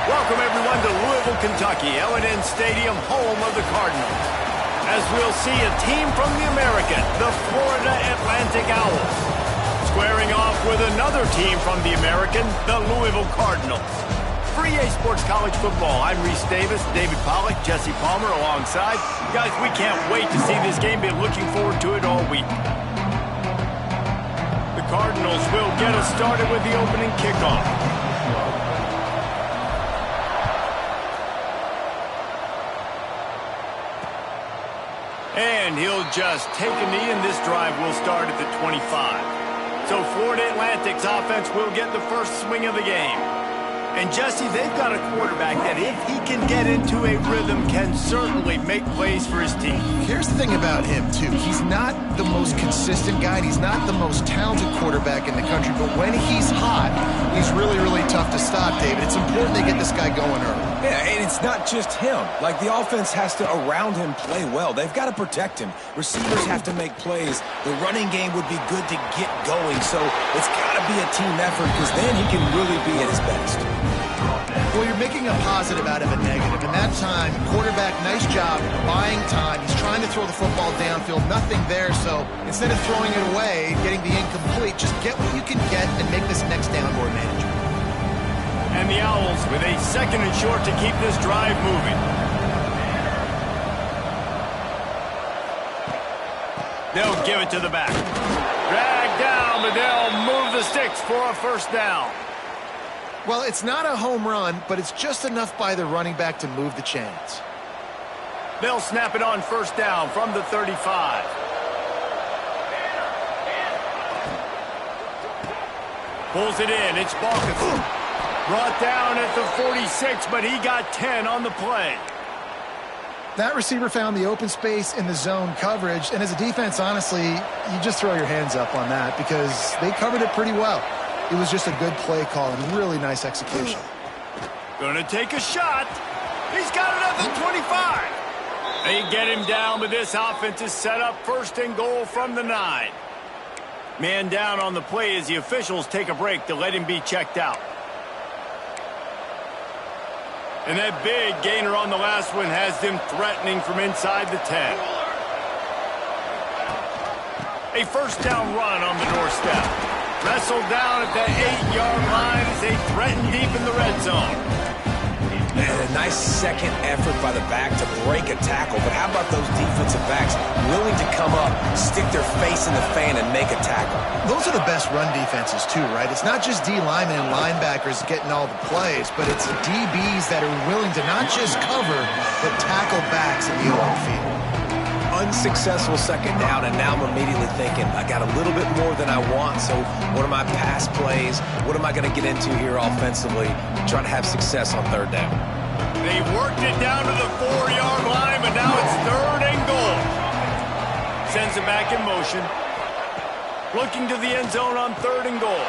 Welcome, everyone, to Louisville, Kentucky, L&N Stadium, home of the Cardinals. As we'll see a team from the American, the Florida Atlantic Owls, squaring off with another team from the American, the Louisville Cardinals. For EA Sports College Football, I'm Reese Davis, David Pollack, Jesse Palmer alongside. Guys, we can't wait to see this game. Been looking forward to it all week. The Cardinals will get us started with the opening kickoff. And he'll just take a knee, and this drive will start at the 25. So Florida Atlantic's offense will get the first swing of the game. And Jesse, they've got a quarterback that if he can get into a rhythm can certainly make plays for his team. Here's the thing about him, too. He's not the most consistent guy. He's not the most talented quarterback in the country. But when he's hot, he's really, really tough to stop, David. It's important they get this guy going early. Yeah, and it's not just him. Like, the offense has to, around him, play well. They've got to protect him. Receivers have to make plays. The running game would be good to get going. So it's got to be a team effort because then he can really be at his best. Well, you're making a positive out of a negative. And that time, quarterback, nice job buying time. He's trying to throw the football downfield. Nothing there. So instead of throwing it away, getting the incomplete, just get what you can get and make this next down more manageable. And the Owls with a second and short to keep this drive moving. They'll give it to the back. Drag down, but they'll move the sticks for a first down. Well, it's not a home run, but it's just enough by the running back to move the chains. They'll snap it on first down from the 35. Pulls it in. It's Balkus. Brought down at the 46, but he got 10 on the play. That receiver found the open space in the zone coverage, and as a defense, honestly, you just throw your hands up on that because they covered it pretty well. It was just a good play call and really nice execution. Gonna take a shot. He's got it at the 25. They get him down, but this offense is set up first and goal from the 9. Man down on the play as the officials take a break to let him be checked out. And that big gainer on the last one has them threatening from inside the 10. A first down run on the doorstep. Wrestled down at that 8-yard line as they threaten deep in the red zone. And a nice second effort by the back to break a tackle. But how about those defensive backs willing to come up, stick their face in the fan, and make a tackle? Those are the best run defenses, too, right? It's not just D linemen and linebackers getting all the plays, but it's DBs that are willing to not just cover, but tackle backs in the open field. Unsuccessful second down, and now I'm immediately thinking, I got a little bit more than I want, so what are my pass plays? What am I going to get into here offensively? Trying to have success on third down. They worked it down to the 4-yard line, but now it's 3rd and goal. Sends it back in motion. Looking to the end zone on 3rd and goal.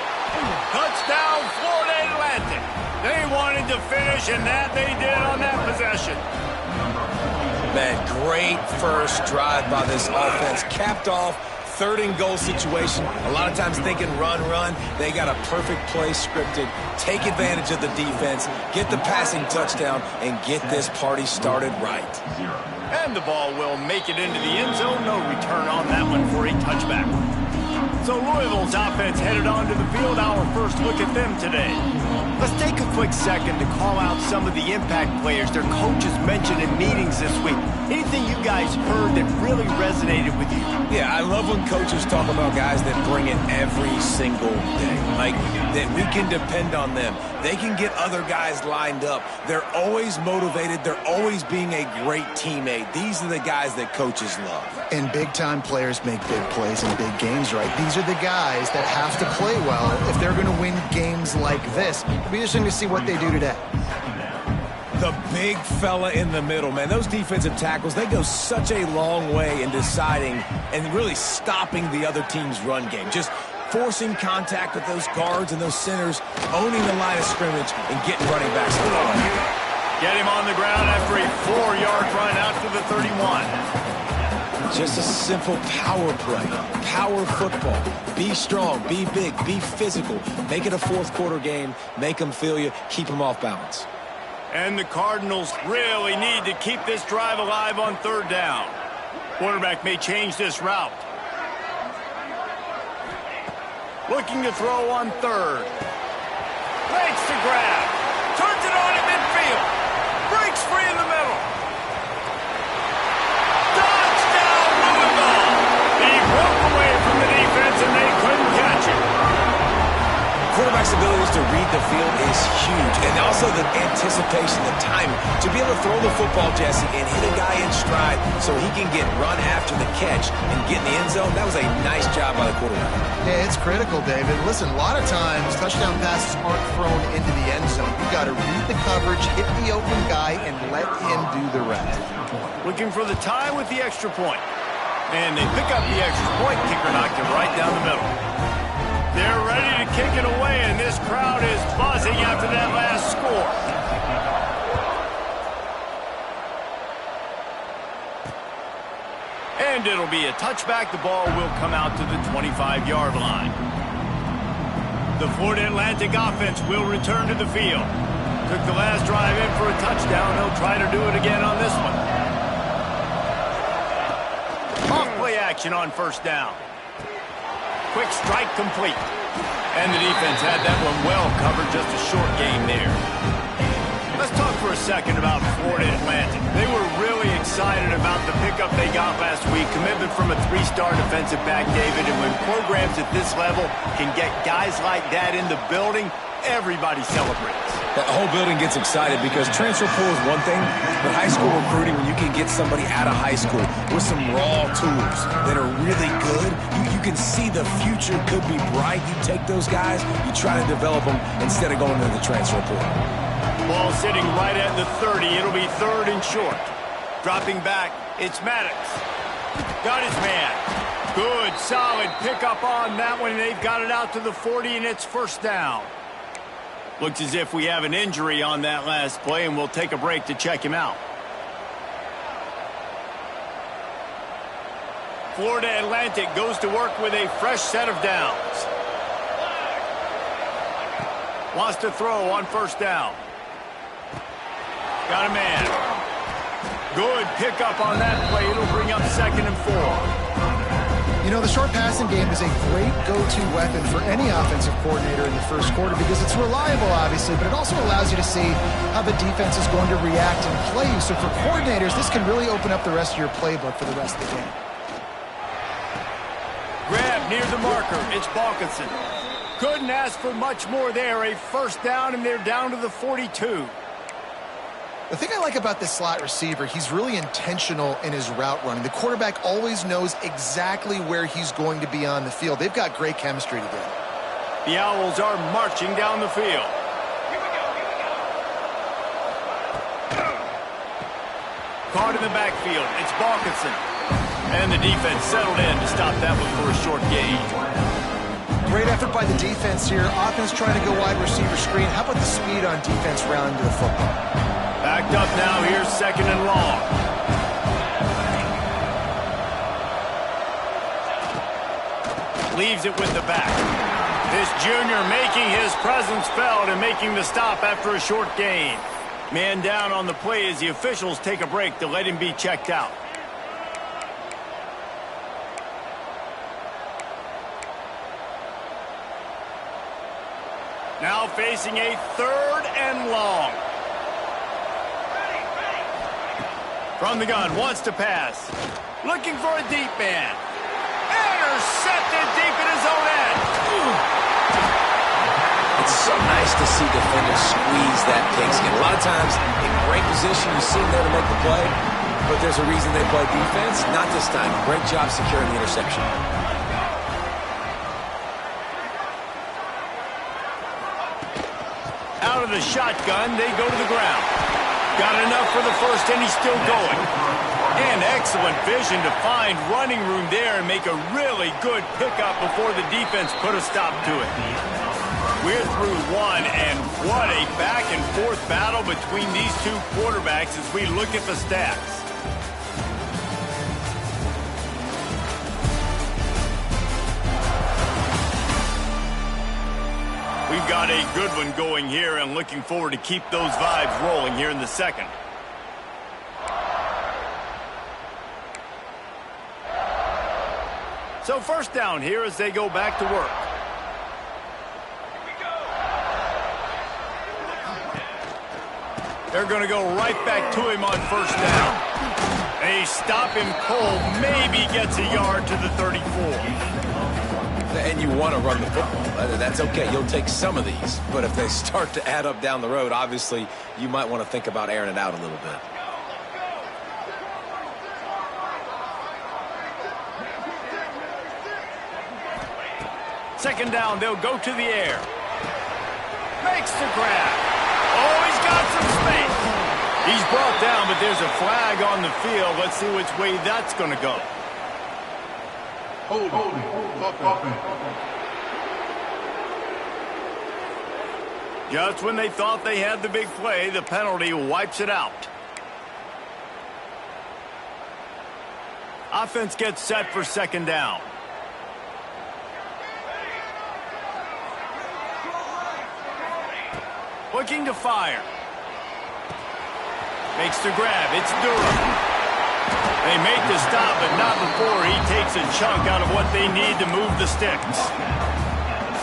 Touchdown, Florida Atlantic. They wanted to finish, and that they did on that possession. Man, great first drive by this offense. Capped off, 3rd and goal situation. A lot of times thinking run. They got a perfect play scripted. Take advantage of the defense, get the passing touchdown, and get this party started right. And the ball will make it into the end zone. No return on that one for a touchback. So Louisville's offense headed onto the field. Our first look at them today. Let's take a quick second to call out some of the impact players their coaches mentioned in meetings this week. Anything you guys heard that really resonated with you? Yeah, I love when coaches talk about guys that bring it every single day. Like, that we can depend on them. They can get other guys lined up. They're always motivated. They're always being a great teammate. These are the guys that coaches love. And big-time players make big plays in big games, right? These are the guys that have to play well if they're going to win games like this. It'll be interesting to see what they do today. The big fella in the middle, man. Those defensive tackles, they go such a long way in deciding and really stopping the other team's run game. Just forcing contact with those guards and those centers, owning the line of scrimmage, and getting running backs to the line. Get him on the ground after a 4-yard run out to the 31. Just a simple power play, power football. Be strong, be big, be physical. Make it a fourth-quarter game. Make them feel you. Keep them off balance. And the Cardinals really need to keep this drive alive on 3rd down. Quarterback may change this route. Looking to throw on 3rd. Makes the grab. Turns it on at midfield. Breaks free in the middle. Touchdown, Louisville! He broke away from the defense and they couldn't catch him. Quarterback's abilities to read the field is huge, and also the anticipation, the timing. To be able to throw the football, Jesse, and hit a guy in stride so he can get run after the catch and get in the end zone, that was a nice job by the quarterback. Yeah, it's critical, David. Listen, a lot of times touchdown passes aren't thrown into the end zone. You got to read the coverage, hit the open guy, and let him do the rest. Looking for the tie with the extra point. And they pick up the extra point. Kicker knocked it right down the middle. They're ready to kick it away, and this crowd is buzzing after that last score. And it'll be a touchback. The ball will come out to the 25-yard line. The Florida Atlantic offense will return to the field. Took the last drive in for a touchdown. They'll try to do it again on this one. Off play action on 1st down. Quick strike complete. And the defense had that one well covered, just a short game there. Let's talk for a second about Florida Atlantic. They were really excited about the pickup they got last week. Commitment from a 3-star defensive back, David. And when programs at this level can get guys like that in the building, everybody celebrates. The whole building gets excited because transfer portal is one thing, but high school recruiting, when you can get somebody out of high school with some raw tools that are really good, you can see the future could be bright. You take those guys, you try to develop them instead of going into the transfer portal. Ball sitting right at the 30. It'll be 3rd and short. Dropping back, it's Maddox. Got his man. Good, solid pickup on that one. They've got it out to the 40, and it's 1st down. Looks as if we have an injury on that last play, and we'll take a break to check him out. Florida Atlantic goes to work with a fresh set of downs. Wants to throw on 1st down. Got a man. Good pickup on that play. It'll bring up 2nd and 4. You know, the short passing game is a great go-to weapon for any offensive coordinator in the first quarter because it's reliable, obviously, but it also allows you to see how the defense is going to react and play you. So for coordinators, this can really open up the rest of your playbook for the rest of the game. Grab near the marker. It's Balkinson. Couldn't ask for much more there. A first down, and they're down to the 42. The thing I like about this slot receiver, he's really intentional in his route running. The quarterback always knows exactly where he's going to be on the field. They've got great chemistry together. The Owls are marching down the field. Caught in the backfield. It's Balkinson. And the defense settled in to stop that one for a short gain. Great effort by the defense here. Offense trying to go wide receiver screen. How about the speed on defense rallying to the football? Backed up now. Here's second and long. Leaves it with the back. This junior making his presence felt and making the stop after a short gain. Man down on the play as the officials take a break to let him be checked out. Now facing a third and long. From the gun, wants to pass. Looking for a deep man. Intercepted deep in his own end. It's so nice to see defenders squeeze that pigskin. A lot of times, in great position, you see them there to make the play, but there's a reason they play defense. Not this time. Great job securing the interception. Out of the shotgun, they go to the ground. Got enough for the first, and he's still going. And excellent vision to find running room there and make a really good pickup before the defense put a stop to it. We're through one, and what a back-and-forth battle between these two quarterbacks as we look at the stats. We've got a good one going here and looking forward to keep those vibes rolling here in the second. So first down here as they go back to work. They're going to go right back to him on first down. They stop him cold, maybe gets a yard to the 34. And you want to run the football. That's okay. You'll take some of these. But if they start to add up down the road, obviously, you might want to think about airing it out a little bit. Second down, they'll go to the air. Makes the grab. Oh, he's got some space. He's brought down, but there's a flag on the field. Let's see which way that's going to go. Just when they thought they had the big play, the penalty wipes it out. Offense gets set for second down. Looking to fire. Makes the grab. It's Durham. They make the stop, but not before he takes a chunk out of what they need to move the sticks.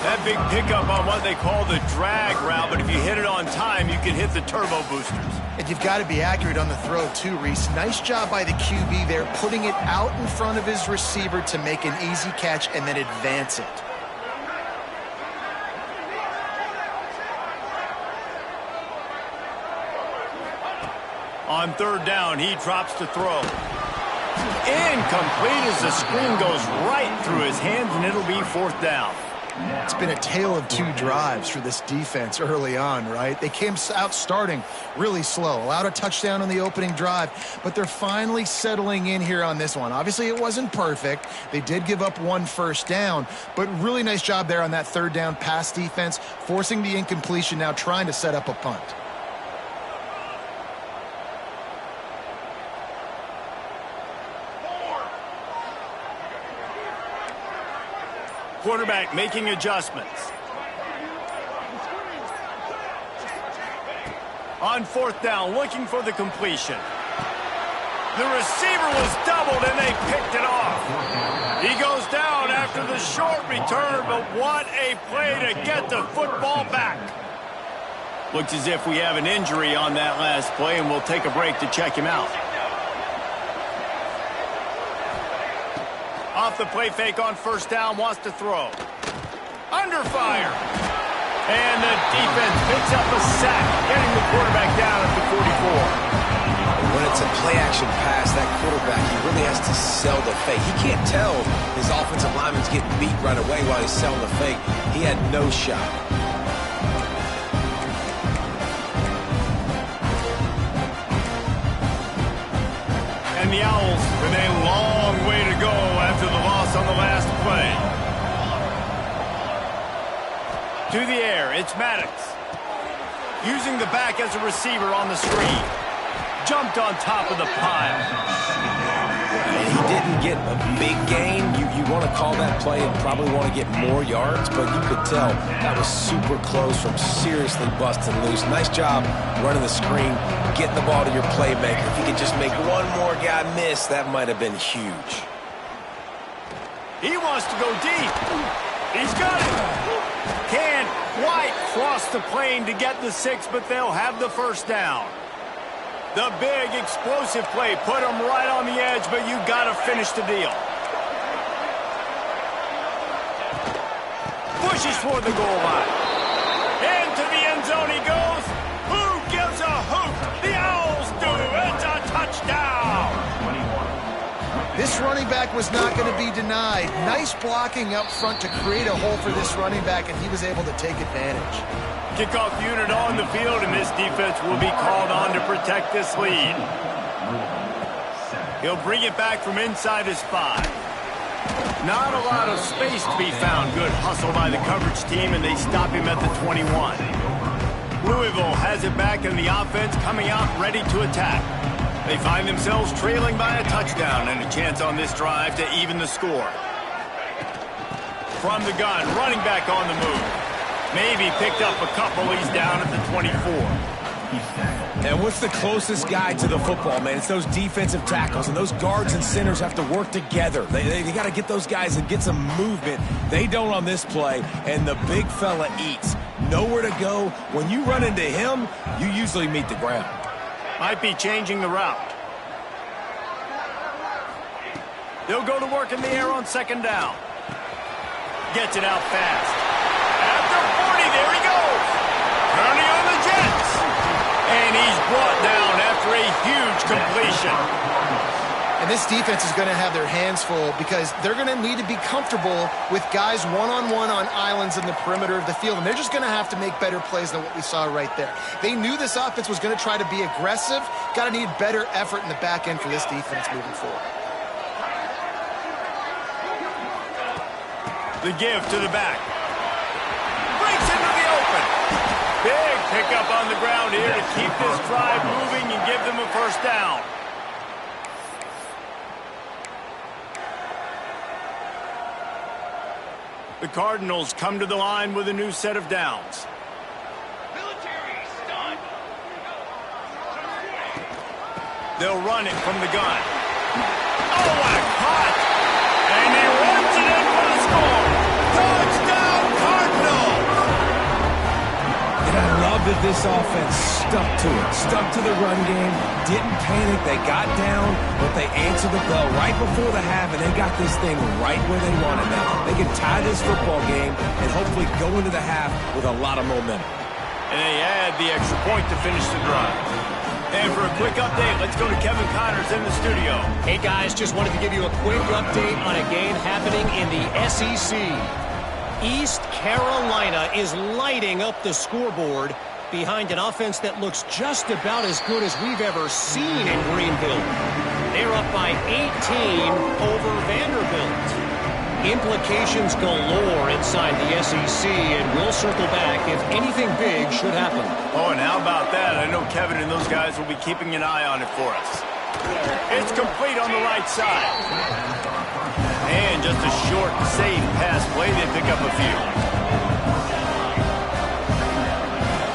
That big pickup on what they call the drag route, but if you hit it on time, you can hit the turbo boosters. And you've got to be accurate on the throw, too, Reese. Nice job by the QB there, putting it out in front of his receiver to make an easy catch and then advance it. On third down, he drops to throw. Incomplete as the screen goes right through his hands, and it'll be fourth down. It's been a tale of two drives for this defense early on, right? They came out starting really slow, allowed a touchdown on the opening drive, but they're finally settling in here on this one. Obviously, it wasn't perfect. They did give up one first down, but really nice job there on that third down pass defense, forcing the incompletion, now trying to set up a punt. Quarterback making adjustments. On fourth down, looking for the completion. The receiver was doubled, and they picked it off. He goes down after the short return, but what a play to get the football back. Looks as if we have an injury on that last play, and we'll take a break to check him out. Off the play fake on first down, wants to throw. Under fire. And the defense picks up a sack, getting the quarterback down at the 44. When it's a play-action pass, that quarterback, he really has to sell the fake. He can't tell his offensive lineman's getting beat right away while he's selling the fake. He had no shot. And the Owls with a long way to go after the loss on the last play. To the air, it's Maddox. Using the back as a receiver on the screen. Jumped on top of the pile. And he didn't get a big gain. You want to call that play and probably want to get more yards, but you could tell that was super close from seriously busting loose. Nice job running the screen, getting the ball to your playmaker. If you could just make one more guy miss, that might have been huge. He wants to go deep. He's got it. Can't quite cross the plane to get the 6, but they'll have the first down. The big explosive play put him right on the edge, but you got to finish the deal. Pushes for the goal line. Into the end zone he goes. Who gives a hoot? The Owls do. It's a touchdown. This running back was not going to be denied. Nice blocking up front to create a hole for this running back, and he was able to take advantage. Kickoff unit on the field, and this defense will be called on to protect this lead. He'll bring it back from inside his 5. Not a lot of space to be found. Good hustle by the coverage team, and they stop him at the 21. Louisville has it back, and the offense coming out ready to attack. They find themselves trailing by a touchdown and a chance on this drive to even the score. From the gun, running back on the move. Maybe picked up a couple. He's down at the 24. And what's the closest guy to the football, man? It's those defensive tackles, and those guards and centers have to work together. They got to get those guys and get some movement. They don't on this play, and the big fella eats. Nowhere to go. When you run into him, you usually meet the ground. Might be changing the route. They'll go to work in the air on second down. Gets it out fast. At the 40, there he goes. Turning on the Jets. And he's brought down after a huge completion. And this defense is going to have their hands full because they're going to need to be comfortable with guys one-on-one on islands in the perimeter of the field. And they're just going to have to make better plays than what we saw right there. They knew this offense was going to try to be aggressive. Got to need better effort in the back end for this defense moving forward. The give to the back. Breaks into the open. Big pickup on the ground here to keep this drive moving and give them a first down. The Cardinals come to the line with a new set of downs. They'll run it from the gun. Oh, what a cut! And he runs it in for the score. Touchdown, Cardinals! And I love that this offense stuck to it. Stuck to the run game. Didn't panic. They got down, but they answered the bell right before the half, and they got this thing right where they wanted now. They can tie this football game and hopefully go into the half with a lot of momentum. And they add the extra point to finish the drive. And for a quick update, let's go to Kevin Connors in the studio. Hey guys, just wanted to give you a quick update on a game happening in the SEC. East Carolina is lighting up the scoreboard behind an offense that looks just about as good as we've ever seen in Greenville. They're up by 18 over Vanderbilt. Implications galore inside the SEC, and we'll circle back if anything big should happen. Oh, and how about that? I know Kevin and those guys will be keeping an eye on it for us. It's complete on the right side. And just a short, safe pass play. They pick up a few.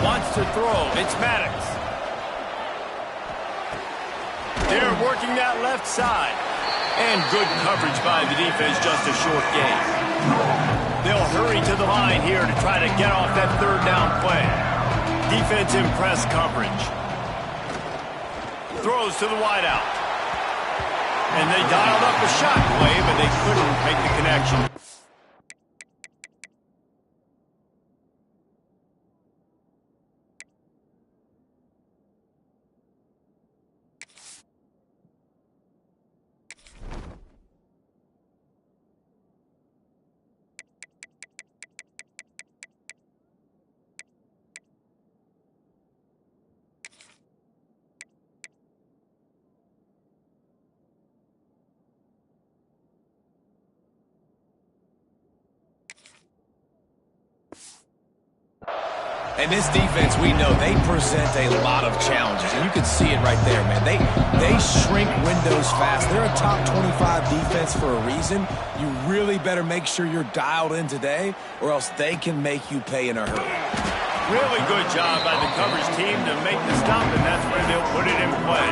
Wants to throw. It's Maddox. They're working that left side. And good coverage by the defense, just a short gain. They'll hurry to the line here to try to get off that third down play. Defense in press coverage. Throws to the wideout. And they dialed up a shot play, but they couldn't make the connection. And this defense, we know, they present a lot of challenges. And you can see it right there, man. They shrink windows fast. They're a top 25 defense for a reason. You really better make sure you're dialed in today, or else they can make you pay in a hurry. Really good job by the coverage team to make the stop, and that's where they'll put it in play.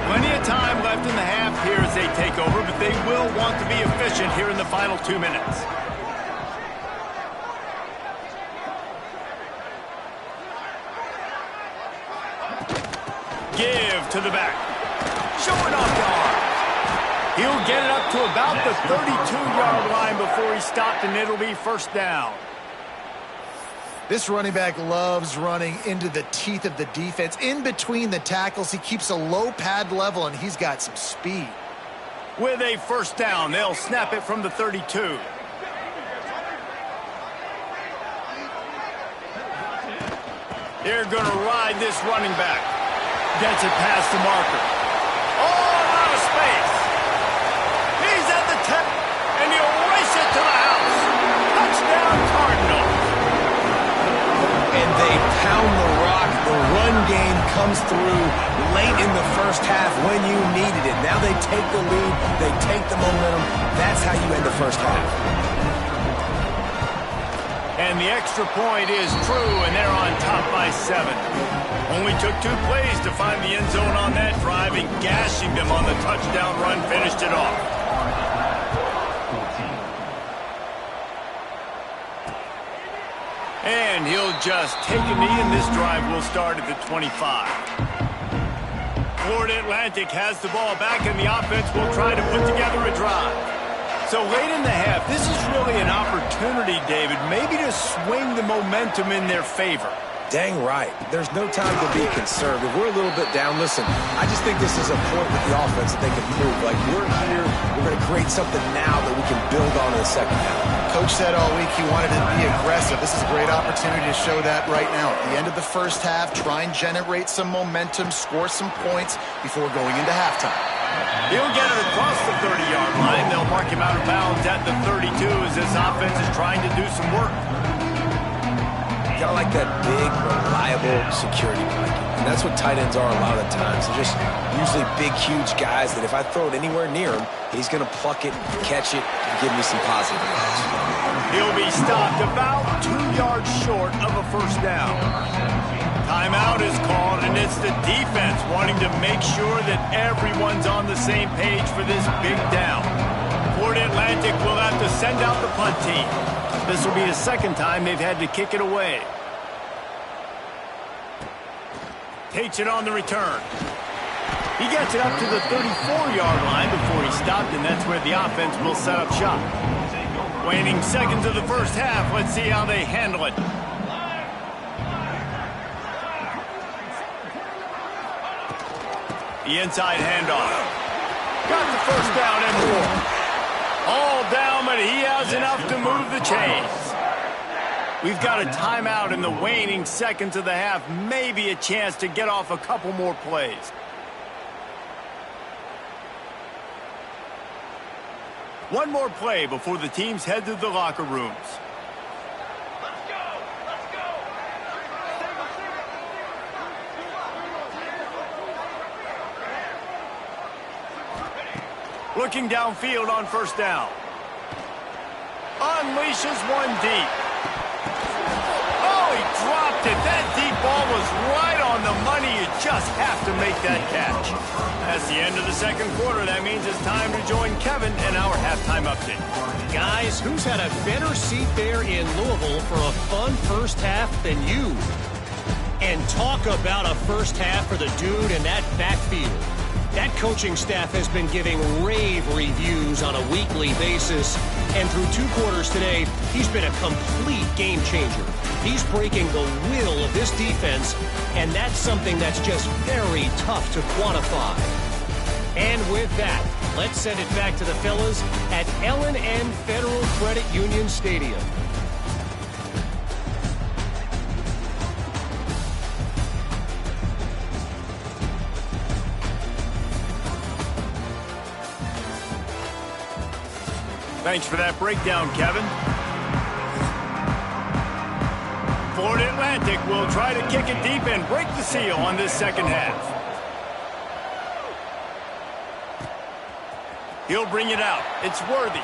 Plenty of time left in the half here as they take over, but they will want to be efficient here in the final 2 minutes. Give to the back. Showing off the arm. He'll get it up to about the 32-yard line before he stopped, and it'll be first down. This running back loves running into the teeth of the defense. In between the tackles, he keeps a low pad level, and he's got some speed. With a first down, they'll snap it from the 32. They're going to ride this running back. Gets it past the marker. Oh, out of space. He's at the tip, and he'll race it to the house. Touchdown, Cardinals. And they pound the rock. The run game comes through late in the first half when you needed it. Now they take the lead. They take the momentum. That's how you end the first half. And the extra point is true, and they're on top by 7. Only took 2 plays to find the end zone on that drive, and gashing them on the touchdown run finished it off. And he'll just take a knee, and this drive will start at the 25. Florida Atlantic has the ball back, and the offense will try to put together a drive. So late in the half, this is really an opportunity, David, maybe to swing the momentum in their favor. Dang right. There's no time to be conservative. We're a little bit down. Listen, I just think this is a point with the offense that they can prove. Like, we're here, we're going to create something now that we can build on in the second half. Coach said all week he wanted to be aggressive. This is a great opportunity to show that right now. At the end of the first half, try and generate some momentum, score some points before going into halftime. He'll get it across the 30-yard line. They'll mark him out of bounds at the 32 as this offense is trying to do some work. Got like that big, reliable security blanket. And that's what tight ends are a lot of the times. They're just usually big, huge guys that if I throw it anywhere near him, he's going to pluck it, catch it, and give me some positive yards. He'll be stopped about 2 yards short of a first down. Timeout is called, and it's the defense wanting to make sure that everyone's on the same page for this big down. Florida Atlantic will have to send out the punt team. This will be the second time they've had to kick it away. Takes it on the return. He gets it up to the 34-yard line before he stopped, and that's where the offense will set up shop. Waning seconds of the first half. Let's see how they handle it. The inside handoff. Got the first down and more. All down, but he has enough to move the chains. We've got a timeout in the waning seconds of the half. Maybe a chance to get off a couple more plays. One more play before the teams head to the locker rooms. Looking downfield on first down. Unleashes one deep. Oh, he dropped it. That deep ball was right on the money. You just have to make that catch. That's the end of the second quarter. That means it's time to join Kevin in our halftime update. Guys, who's had a better seat there in Louisville for a fun first half than you? And talk about a first half for the dude in that backfield. That coaching staff has been giving rave reviews on a weekly basis. And through 2 quarters today, he's been a complete game changer. He's breaking the will of this defense, and that's something that's just very tough to quantify. And with that, let's send it back to the fellas at L&N Federal Credit Union Stadium. Thanks for that breakdown, Kevin. Florida Atlantic will try to kick it deep and break the seal on this second half. He'll bring it out. It's Worthy.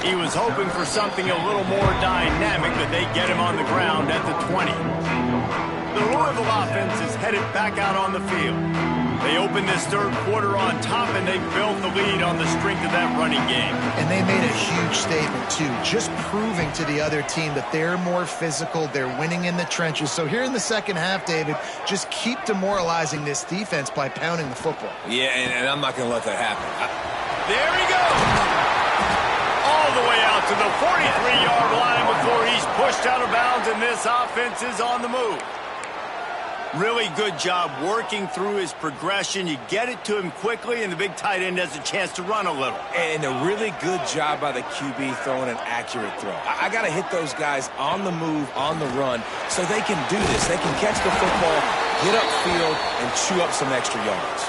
He was hoping for something a little more dynamic, but they get him on the ground at the 20. The Louisville offense is headed back out on the field. They opened this third quarter on top, and they built the lead on the strength of that running game. And they made a huge statement, too, just proving to the other team that they're more physical, they're winning in the trenches. So here in the second half, David, just keep demoralizing this defense by pounding the football. Yeah, and I'm not going to let that happen. There he goes! All the way out to the 43-yard line before he's pushed out of bounds, and this offense is on the move. Really good job working through his progression. You get it to him quickly, and the big tight end has a chance to run a little. And a really good job by the QB throwing an accurate throw. I got to hit those guys on the move, on the run, so they can do this. They can catch the football, get upfield, and chew up some extra yards.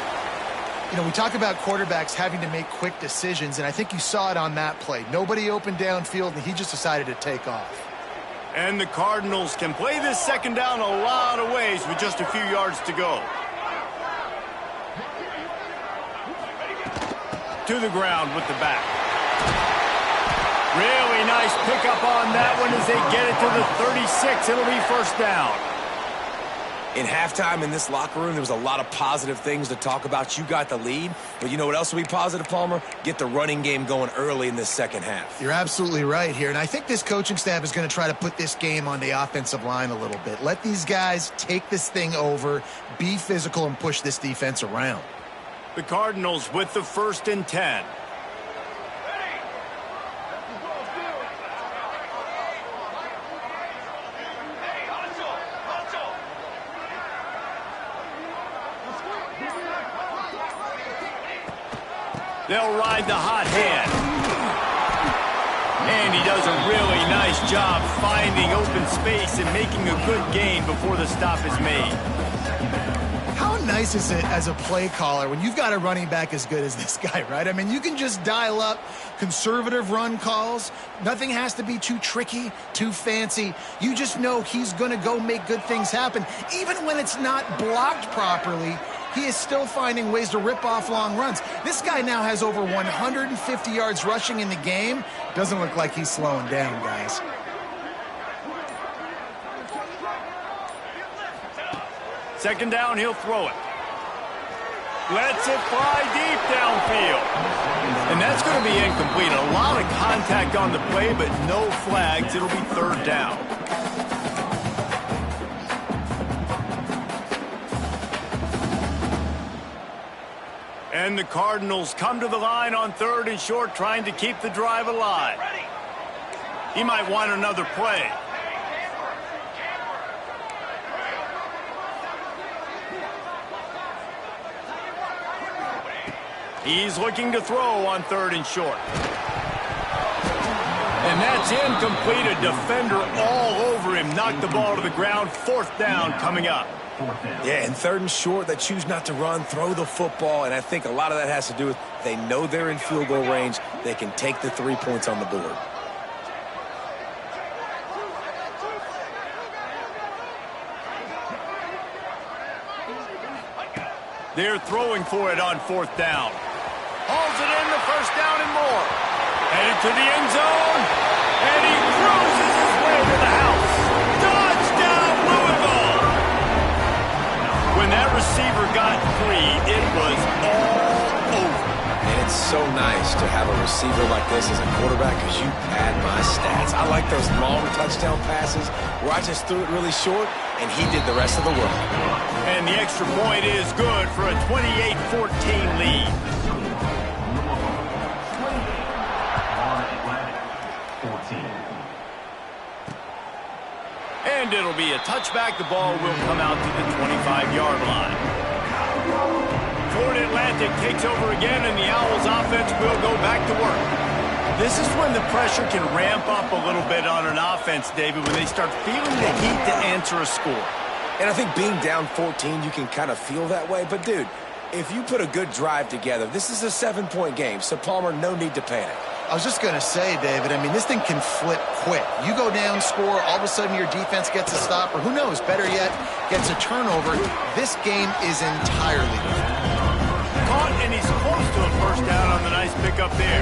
You know, we talk about quarterbacks having to make quick decisions, and I think you saw it on that play. Nobody opened downfield, and he just decided to take off. And the Cardinals can play this second down a lot of ways with just a few yards to go. To the ground with the back. Really nice pickup on that one as they get it to the 36. It'll be first down. In halftime in this locker room, there was a lot of positive things to talk about. You got the lead, but you know what else will be positive, Palmer? Get the running game going early in this second half. You're absolutely right here, and I think this coaching staff is going to try to put this game on the offensive line a little bit. Let these guys take this thing over, be physical, and push this defense around. The Cardinals with the 1st and 10. They'll ride the hot hand. And he does a really nice job finding open space and making a good gain before the stop is made. How nice is it as a play caller when you've got a running back as good as this guy, right? I mean, you can just dial up conservative run calls. Nothing has to be too tricky, too fancy. You just know he's going to go make good things happen. Even when it's not blocked properly, he is still finding ways to rip off long runs. This guy now has over 150 yards rushing in the game. Doesn't look like he's slowing down, guys. Second down, he'll throw it. Lets it fly deep downfield. And that's going to be incomplete. A lot of contact on the play, but no flags. It'll be third down. And the Cardinals come to the line on 3rd and short, trying to keep the drive alive. He might want another play. He's looking to throw on 3rd and short. And that's incomplete. A defender all over him. Knocked the ball to the ground. 4th down coming up. Yeah, and 3rd and short, they choose not to run, throw the football, and I think a lot of that has to do with they know they're in field goal range. They can take the 3 points on the board. They're throwing for it on 4th down. Hauls it in, the first down and more. Headed to the end zone, and he cruises his way to the house. Touchdown, Louisville! this as a quarterback because you pad my stats. I like those long touchdown passes where I just threw it really short and he did the rest of the work. And the extra point is good for a 28-14 lead. And it'll be a touchback. The ball will come out to the 25-yard line. Florida Atlantic takes over again, and the Owls offense will go back to work. This is when the pressure can ramp up a little bit on an offense, David, when they start feeling the heat to answer a score. And I think being down 14, you can kind of feel that way. But, dude, if you put a good drive together, this is a 7-point game. So, Palmer, no need to panic. I was just going to say, David, I mean, this thing can flip quick. You go down, score, all of a sudden your defense gets a stop, or who knows, better yet, gets a turnover. This game is entirely different. Caught, and he's close to a first down on the nice pickup there.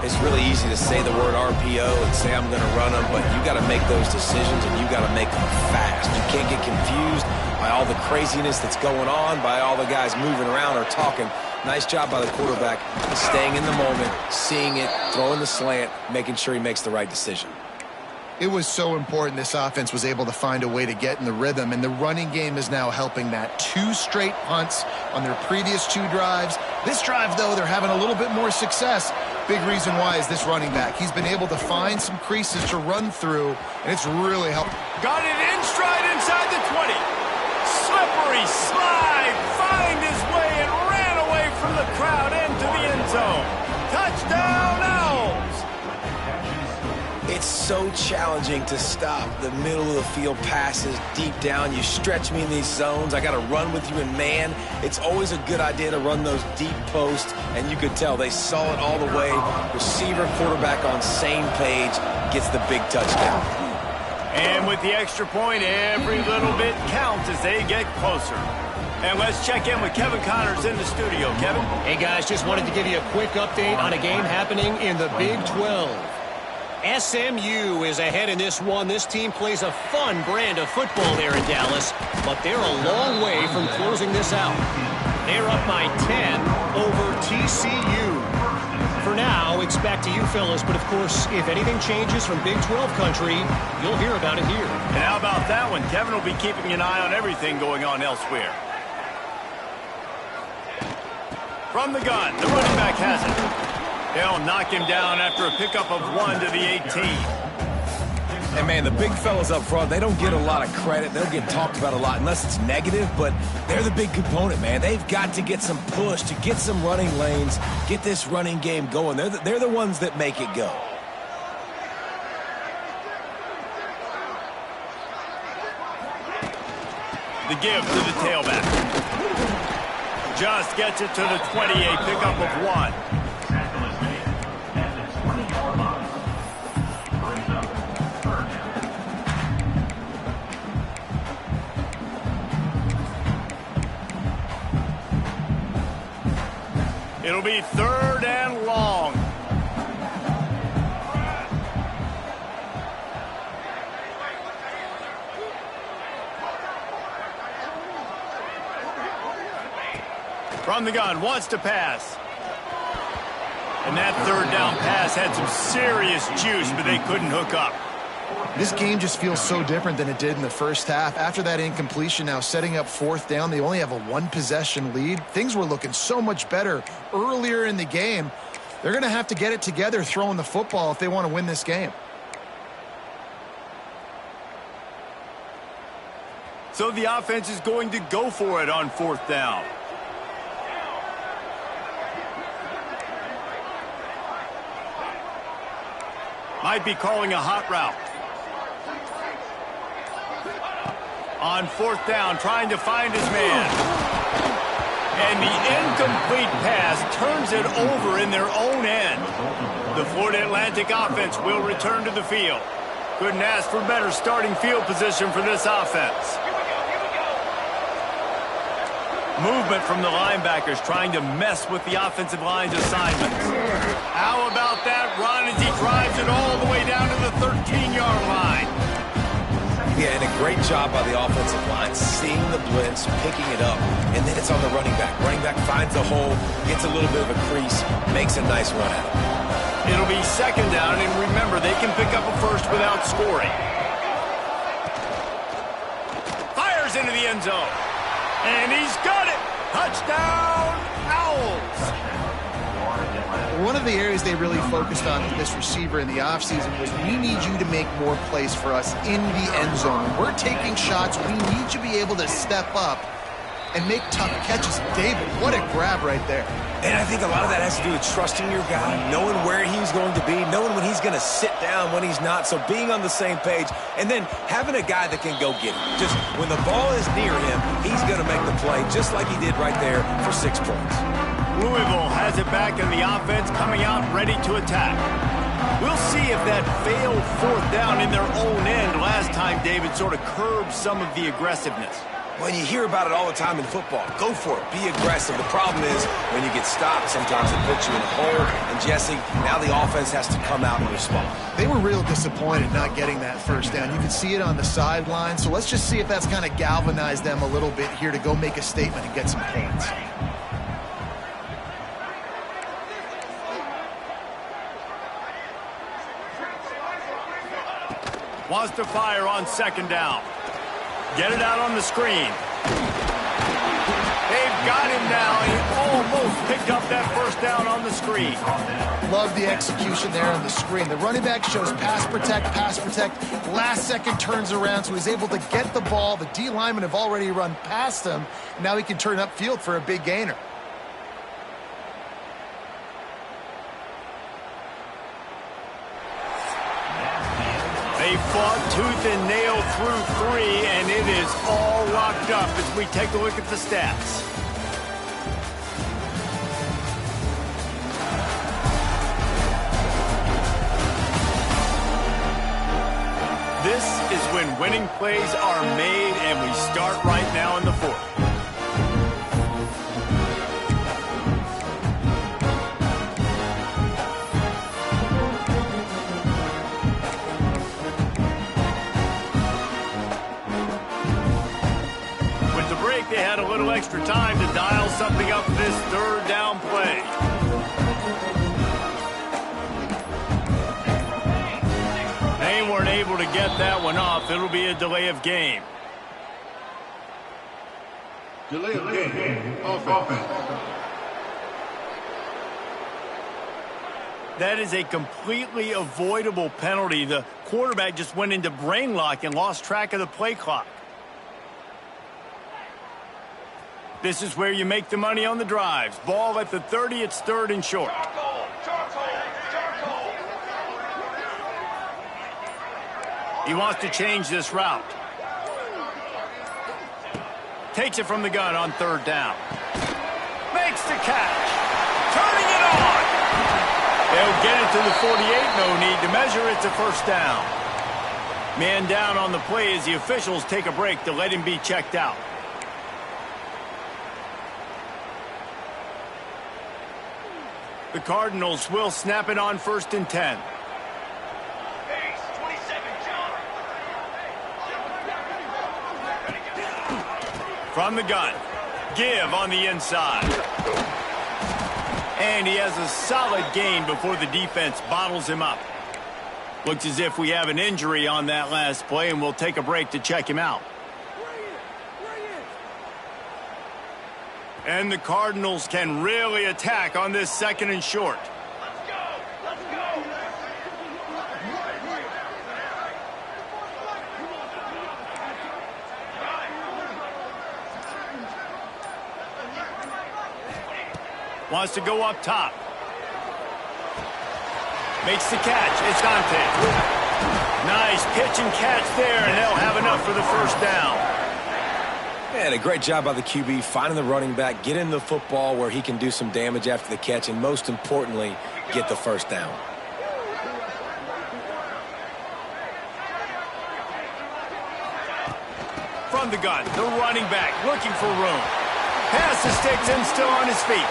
It's really easy to say the word RPO and say I'm going to run them, but you got to make those decisions, and you got to make them fast. You can't get confused by all the craziness that's going on, by all the guys moving around or talking. Nice job by the quarterback, staying in the moment, seeing it, throwing the slant, making sure he makes the right decision. It was so important this offense was able to find a way to get in the rhythm, and the running game is now helping that. 2 straight punts on their previous 2 drives. This drive, though, they're having a little bit more success. Big reason why is this running back. He's been able to find some creases to run through, and it's really helped. Got it in stride inside the 20. Slippery slide, find his way and ran away from the crowd into the end zone. Touchdown, Owls! It's so challenging to stop the middle of the field passes deep down. You stretch me in these zones. I got to run with you in man. It's always a good idea to run those deep posts, and you could tell they saw it all the way. Receiver, quarterback on same page, gets the big touchdown. And with the extra point, every little bit counts as they get closer. And let's check in with Kevin Connors in the studio. Kevin? Hey, guys, just wanted to give you a quick update on a game happening in the Big 12. SMU is ahead in this one. This team plays a fun brand of football there in Dallas, but they're a long way from closing this out. They're up by 10 over TCU. For now, it's back to you fellas, but of course, if anything changes from Big 12 country, you'll hear about it here. And how about that one? Kevin will be keeping an eye on everything going on elsewhere. From the gun, the running back has it. They'll knock him down after a pickup of 1 to the 18. And, man, the big fellas up front, they don't get a lot of credit. They'll get talked about a lot unless it's negative, but they're the big component, man. They've got to get some push, to get some running lanes, get this running game going. They're the ones that make it go. The give to the tailback. Just gets it to the 28, pickup of 1. It'll be 3rd and long. From the gun, wants to pass. And that 3rd down pass had some serious juice, but they couldn't hook up. This game just feels so different than it did in the first half. After that incompletion, now setting up 4th down, they only have a 1-possession lead. Things were looking so much better earlier in the game. They're going to have to get it together throwing the football if they want to win this game. So the offense is going to go for it on 4th down. Might be calling a hot route. On 4th down, trying to find his man. And the incomplete pass turns it over in their own end. The Florida Atlantic offense will return to the field. Couldn't ask for better starting field position for this offense. Movement from the linebackers trying to mess with the offensive line's assignments. How about that run as he drives it all the way down to the 13-yard line? Yeah, and a great job by the offensive line, seeing the blitz, picking it up, and then it's on the running back. Running back finds a hole, gets a little bit of a crease, makes a nice run at it. It'll be second down, and remember, they can pick up a first without scoring. Fires into the end zone. And he's got it. Touchdown, Owls. One of the areas they really focused on with this receiver in the offseason was, we need you to make more plays for us in the end zone. When we're taking shots, we need you to be able to step up and make tough catches. David, what a grab right there. And I think a lot of that has to do with trusting your guy, knowing where he's going to be, knowing when he's going to sit down, when he's not, so being on the same page, and then having a guy that can go get it. Just when the ball is near him, he's going to make the play, just like he did right there for 6 points. Louisville has it back in the offense, coming out ready to attack. We'll see if that failed fourth down in their own end last time, David, sort of curbed some of the aggressiveness. When you hear about it all the time in football, go for it, be aggressive. The problem is when you get stopped, sometimes it puts you in a hole. And Jesse, now the offense has to come out and respond. They were real disappointed not getting that first down. You could see it on the sideline. So let's just see if that's kind of galvanized them a little bit here to go make a statement and get some points. Wants to fire on second down. Get it out on the screen. They've got him now. He almost picked up that first down on the screen. Love the execution there on the screen. The running back shows pass protect. Last second turns around, so he's able to get the ball. The D linemen have already run past him. Now he can turn upfield for a big gainer. They fought tooth and nail through 3, and it is all locked up as we take a look at the stats. This is when winning plays are made, and we start right now in the 4th. They had a little extra time to dial something up this third down play. They weren't able to get that one off. It'll be a delay of game. Delay of game. Offense. That is a completely avoidable penalty. The quarterback just went into brain lock and lost track of the play clock. This is where you make the money on the drives. Ball at the 30, it's third and short. He wants to change this route. Takes it from the gun on third down. Makes the catch. Turning it on. They'll get it to the 48. No need to measure. It's a first down. Man down on the play as the officials take a break to let him be checked out. The Cardinals will snap it on 1st and 10. From the gun. Give on the inside. And he has a solid gain before the defense bottles him up. Looks as if we have an injury on that last play, and we'll take a break to check him out. And the Cardinals can really attack on this second and short. Let's go! Wants to go up top. Makes the catch. It's Dante. Nice pitch and catch there, and they'll have enough for the first down. And a great job by the QB finding the running back, getting the football where he can do some damage after the catch, and most importantly, get the first down. From the gun, the running back looking for room. Pass the sticks and still on his feet.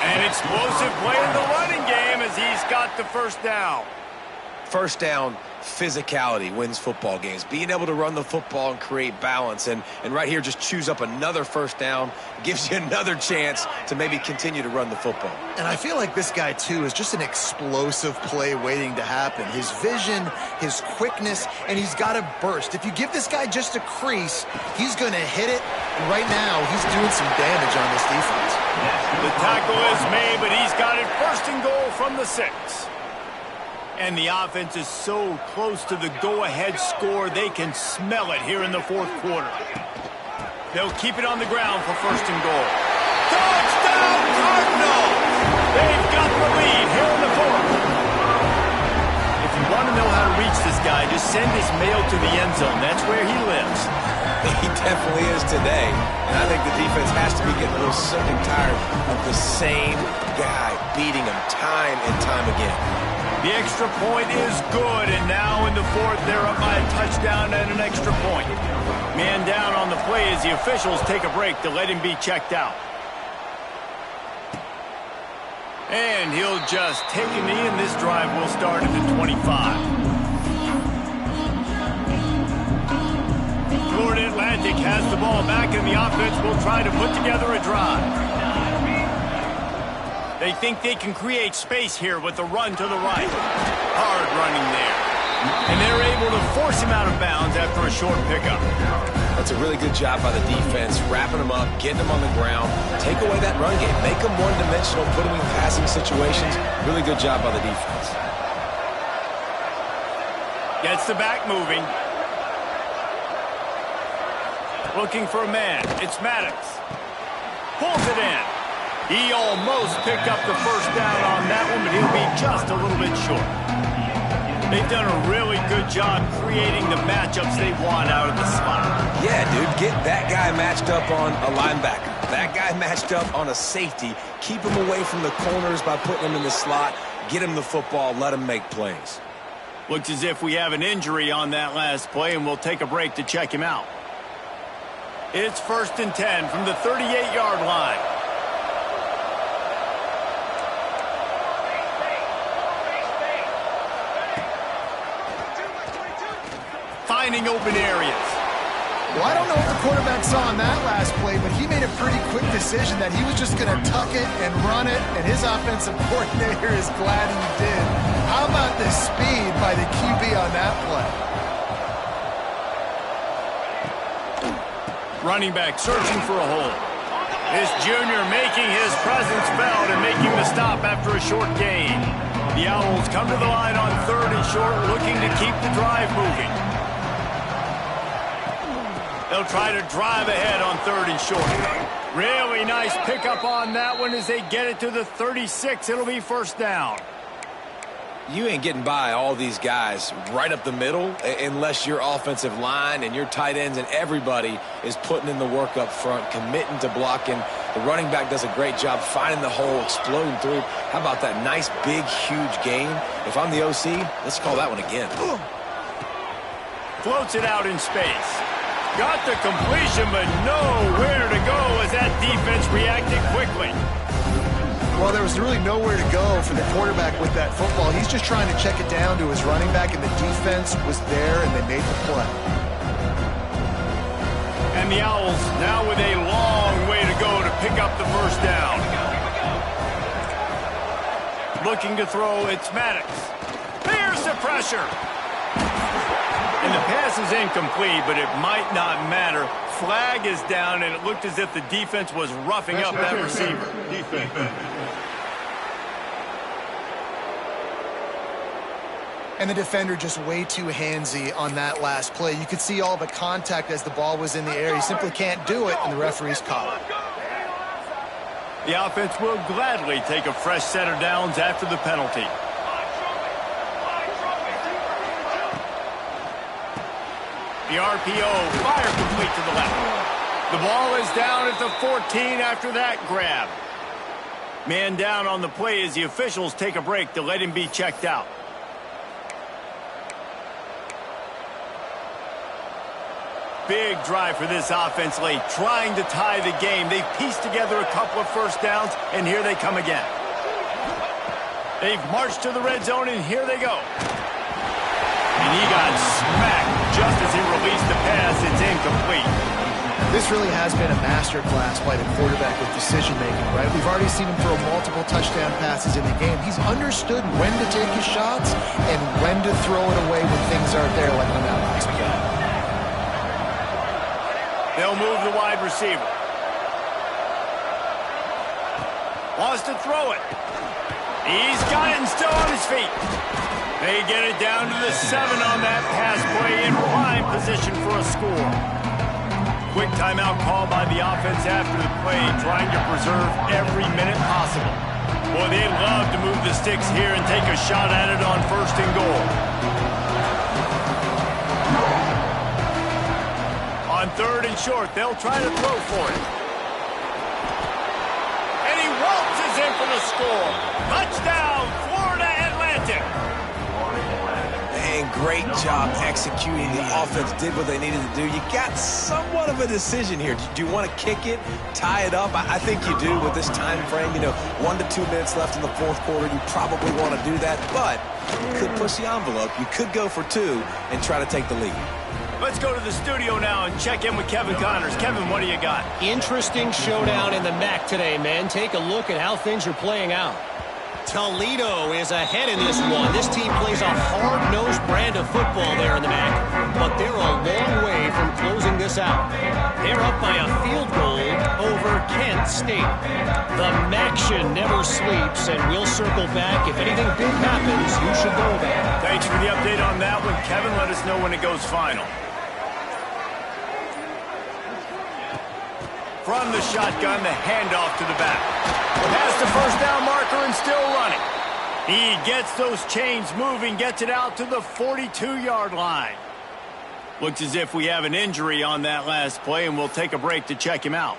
An explosive play in the running game as he's got the first down. First down, physicality wins football games. Being able to run the football and create balance. And right here, just choose up another first down, gives you another chance to maybe continue to run the football. And I feel like this guy, too, is just an explosive play waiting to happen. His vision, his quickness, and he's got a burst. If you give this guy just a crease, he's going to hit it. And right now, he's doing some damage on this defense. The tackle is made, but he's got it first and goal from the 6. And the offense is so close to the go-ahead score, they can smell it here in the fourth quarter. They'll keep it on the ground for first and goal. Touchdown, Cardinals! They've got the lead here in the fourth. If you want to know how to reach this guy, just send his mail to the end zone. That's where he lives. He definitely is today. And I think the defense has to be getting a little sick and tired of the same guy beating him time and time again. The extra point is good, and now in the fourth, they're up by a touchdown and an extra point. Man down on the play as the officials take a break to let him be checked out. And he'll just take a knee, and this drive will start at the 25. Florida Atlantic has the ball back, and the offense will try to put together a drive. They think they can create space here with the run to the right. Hard running there. And they're able to force him out of bounds after a short pickup. That's a really good job by the defense, wrapping him up, getting him on the ground, take away that run game, make him one-dimensional, put him in passing situations. Really good job by the defense. Gets the back moving. Looking for a man. It's Maddox. Pulls it in. He almost picked up the first down on that one, but he'll be just a little bit short. They've done a really good job creating the matchups they want out of the slot. Yeah, dude, get that guy matched up on a linebacker. That guy matched up on a safety. Keep him away from the corners by putting him in the slot. Get him the football. Let him make plays. Looks as if we have an injury on that last play, and we'll take a break to check him out. It's 1st and 10 from the 38-yard line. Finding open areas. Well, I don't know what the quarterback saw on that last play, but he made a pretty quick decision that he was just going to tuck it and run it, and his offensive coordinator is glad he did. How about the speed by the QB on that play? Running back searching for a hole. This junior making his presence felt and making the stop after a short gain. The Owls come to the line on 3rd and short, looking to keep the drive moving. They'll try to drive ahead on 3rd and short. Really nice pickup on that one as they get it to the 36. It'll be first down. You ain't getting by all these guys right up the middle unless your offensive line and your tight ends and everybody is putting in the work up front, committing to blocking. The running back does a great job finding the hole, exploding through. How about that nice, big, huge gain? If I'm the OC, let's call that one again. Floats it out in space. Got the completion, but nowhere to go as that defense reacted quickly. Well, there was really nowhere to go for the quarterback with that football. He's just trying to check it down to his running back, and the defense was there, and they made the play. And the Owls now with a long way to go to pick up the first down. Looking to throw, it's Maddox. There's the pressure. And the pass is incomplete, but it might not matter. Flag is down, and it looked as if the defense was roughing up that receiver. And the defender just way too handsy on that last play. You could see all the contact as the ball was in the air. He simply can't do it, and the referee's call it. The offense will gladly take a fresh set of downs after the penalty. The RPO, fire complete to the left. The ball is down at the 14 after that grab. Man down on the play as the officials take a break to let him be checked out. Big drive for this offense late, trying to tie the game. They've pieced together a couple of first downs, and here they come again. They've marched to the red zone, and here they go. And And he got smacked just as he released the pass. It's incomplete. This really has been a masterclass by the quarterback with decision-making, right? We've already seen him throw multiple touchdown passes in the game. He's understood when to take his shots and when to throw it away when things aren't there, like on that last play. They'll move the wide receiver. Wants to throw it. He's got it and still on his feet. They get it down to the 7 on that pass play in prime position for a score. Quick timeout call by the offense after the play, trying to preserve every minute possible. Boy, they'd love to move the sticks here and take a shot at it on 1st and goal. On 3rd and short, they'll try to throw for it. And he waltzes in for the score. Touchdown, Florida Atlantic. And great job executing. The offense did what they needed to do. You got somewhat of a decision here. Do you want to kick it, tie it up? I think you do with this time frame. 1 to 2 minutes left in the 4th quarter. You probably want to do that, but you could push the envelope. You could go for 2 and try to take the lead. Let's go to the studio now and check in with Kevin Connors. Kevin, what do you got? Interesting showdown in the MAC today, man. Take a look at how things are playing out. Toledo is ahead in this one. This team plays a hard-nosed brand of football there in the MAC, but they're a long way from closing this out. They're up by a field goal over Kent State. The MACtion never sleeps, and we'll circle back. If anything big happens, you should know about it. Thanks for the update on that one, Kevin. Let us know when it goes final. From the shotgun, the handoff to the back. Past the 1st down marker and still running. He gets those chains moving, gets it out to the 42-yard line. Looks as if we have an injury on that last play, and we'll take a break to check him out.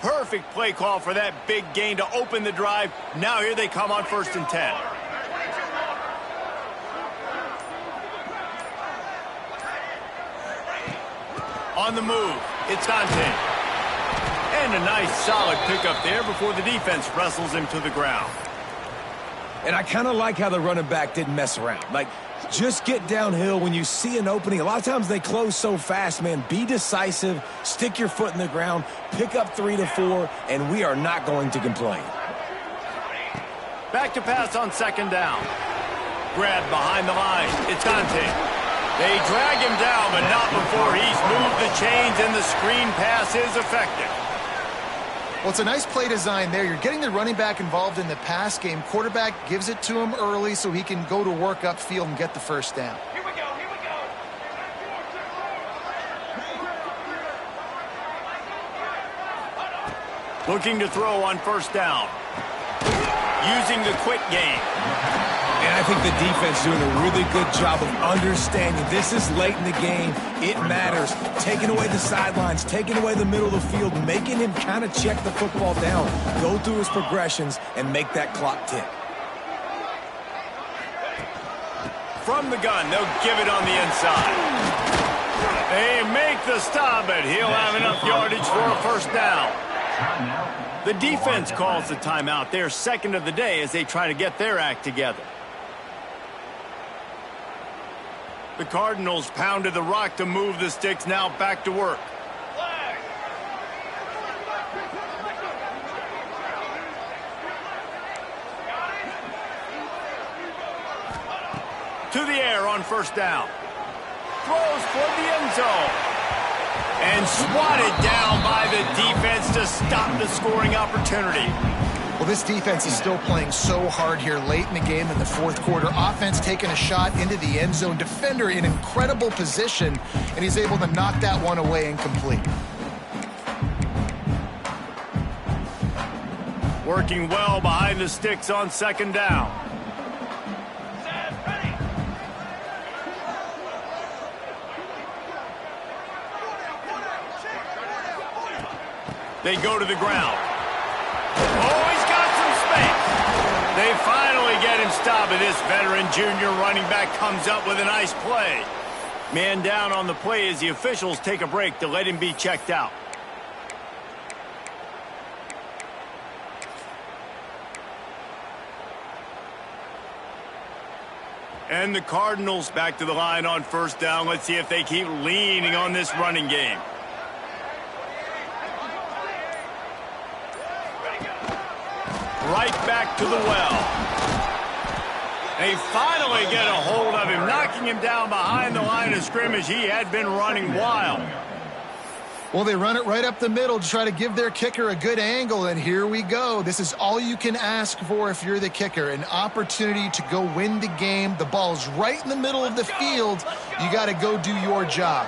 Perfect play call for that big gain to open the drive. Now here they come on 1st and 10. On the move, it's Dante. And a nice solid pickup there before the defense wrestles him to the ground. And I kind of like how the running back didn't mess around. Like, just get downhill when you see an opening. A lot of times they close so fast, man. Be decisive, stick your foot in the ground, pick up 3 to 4, and we are not going to complain. Back to pass on 2nd down. Grab behind the line, it's Dante. They drag him down, but not before he's moved the chains and the screen pass is effective. Well, it's a nice play design there. You're getting the running back involved in the pass game. Quarterback gives it to him early so he can go to work upfield and get the 1st down. Here we go, here we go. Looking to throw on 1st down. Using the quick game. And I think the defense doing a really good job of understanding this is late in the game. It matters. Taking away the sidelines, taking away the middle of the field, making him kind of check the football down, go through his progressions, and make that clock tick. From the gun, they'll give it on the inside. They make the stop, but he'll have enough yardage for a 1st down. The defense calls the timeout. They're 2nd of the day as they try to get their act together. The Cardinals pounded the rock to move the sticks, now back to work. To the air on 1st down. Throws for the end zone. And swatted down by the defense to stop the scoring opportunity. Well, this defense is still playing so hard here late in the game in the 4th quarter. Offense taking a shot into the end zone. Defender in incredible position, and he's able to knock that one away incomplete. Working well behind the sticks on 2nd down. They go to the ground. Oh, he's got some space. They finally get him stopped, and this veteran junior running back comes up with a nice play. Man down on the play as the officials take a break to let him be checked out. And the Cardinals back to the line on first down. Let's see if they keep leaning on this running game. Right back to the well. They finally get a hold of him, knocking him down behind the line of scrimmage. He had been running wild. Well, they run it right up the middle to try to give their kicker a good angle, and here we go. This is all you can ask for if you're the kicker, an opportunity to go win the game. The ball's right in the middle of the field. You got to go do your job.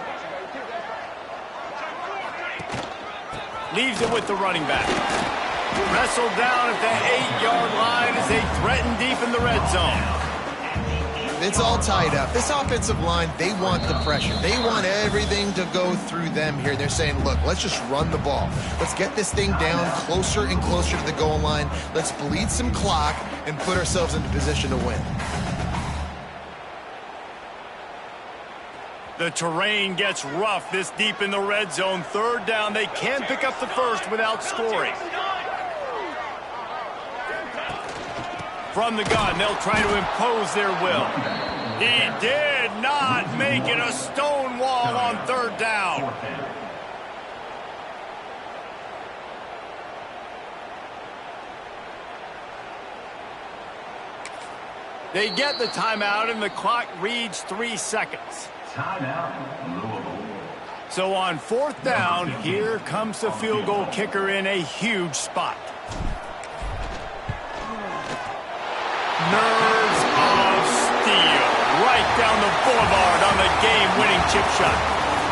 Leaves it with the running back. Wrestled down at the 8-yard line as they threaten deep in the red zone. It's all tied up. This offensive line, they want the pressure. They want everything to go through them here. They're saying, look, let's just run the ball. Let's get this thing down closer and closer to the goal line. Let's bleed some clock and put ourselves into position to win. The terrain gets rough this deep in the red zone. Third down. They can't pick up the first without scoring. From the gun, they'll try to impose their will. He did not make it a stone wall on third down. They get the timeout, and the clock reads 3 seconds. So on fourth down, here comes the field goal kicker in a huge spot. Nerves of steel. Right down the boulevard on the game-winning chip shot.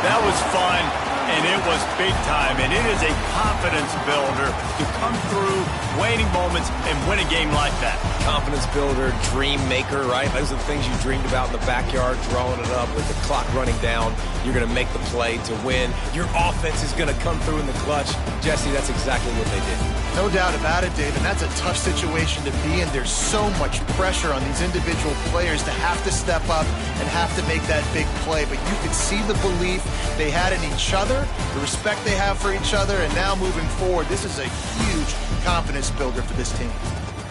That was fun, and it was big time. And it is a confidence builder to come through waning moments and win a game like that. Confidence builder, dream maker, right? Those are the things you dreamed about in the backyard, drawing it up with the clock running down. You're going to make the play to win. Your offense is going to come through in the clutch. Jesse, that's exactly what they did. No doubt about it, Dave, and that's a tough situation to be in. There's so much pressure on these individual players to have to step up and have to make that big play. But you could see the belief they had in each other, the respect they have for each other, and now moving forward, this is a huge confidence builder for this team.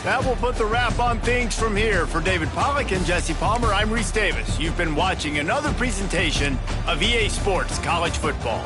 That will put the wrap on things from here. For David Pollack and Jesse Palmer, I'm Reese Davis. You've been watching another presentation of EA Sports College Football.